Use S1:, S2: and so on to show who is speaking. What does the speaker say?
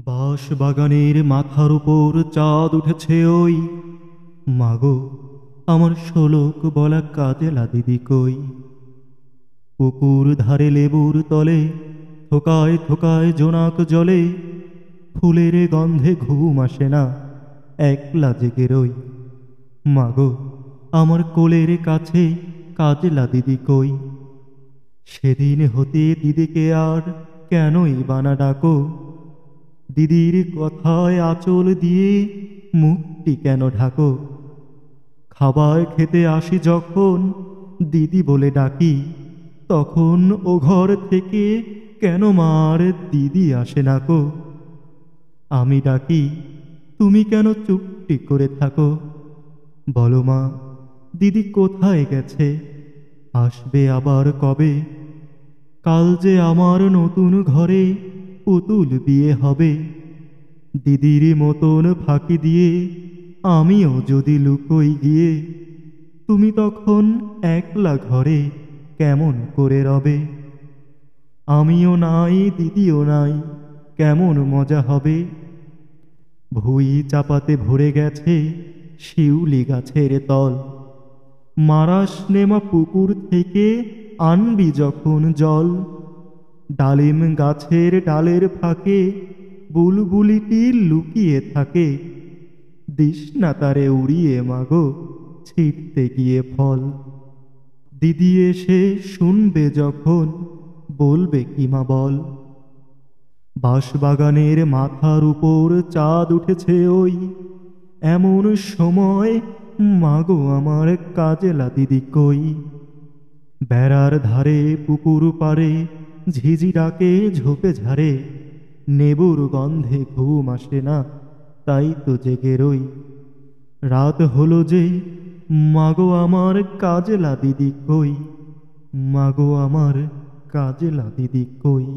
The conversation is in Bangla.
S1: বাঁশ বাগানের মাথার উপর চাঁদ উঠেছে ওই, মাগো আমার শোলক বলা কাজেলা দিদি কই। পুকুর ধারে লেবুর তলে থোকায় থোকায় জোনাক জলে, ফুলের গন্ধে ঘুম আসে না, একলা জেগে রই। মাগো আমার কোলের কাছে কাজলা দিদি কই। সেদিন হতে দিদিকে আর কেনই বানা ডাকো, দিদির কথায় আঁচল দিয়ে মুখটি কেন ঢাকো। খাবার খেতে আসি যখন দিদি বলে ডাকি, তখন ও ঘর থেকে কেন মার দিদি আসে না কো। আমি ডাকি, তুমি কেন চুপটি করে থাকো। বলো মা, দিদি কোথায় গেছে, আসবে আবার কবে। কাল যে আমার নতুন ঘরে পুতুল বিয়ে হবে, দিদির মতন ফাঁকি দিয়ে আমিও যদি লুকোই গিয়ে, তুমি তখন একলা ঘরে কেমন করে রবে। আমিও নাই দিদিও নাই, কেমন মজা হবে। ভুই চাপাতে ভরে গেছে শিউলি গাছের তল, মারাস নেমা পুকুর থেকে আনবি যখন জল। ডালিম গাছের ডালের ফাঁকে বুলবুলিটি লুকিয়ে থাকে, দিস না তারে উড়িয়ে মাগো ছিঁড়তে গিয়ে ফল। দিদি এসে শুনবে যখন বলবে কি মা বল। বাঁশবাগানের মাথার উপর চাঁদ উঠেছে ওই, এমন সময় মাগো আমার কাজেলা দিদি কই। বেড়ার ধারে পুকুর পাড়ে ঝিঝি ডাকে ঝোপে ঝাড়ে, নেবুর গন্ধে ঘুম আসে না, তাই তো জেগে রই। রাত হলো যে, মাগো আমার কাজেলা দিদি কই। মাগো আমার কাজেলা দিদি কই।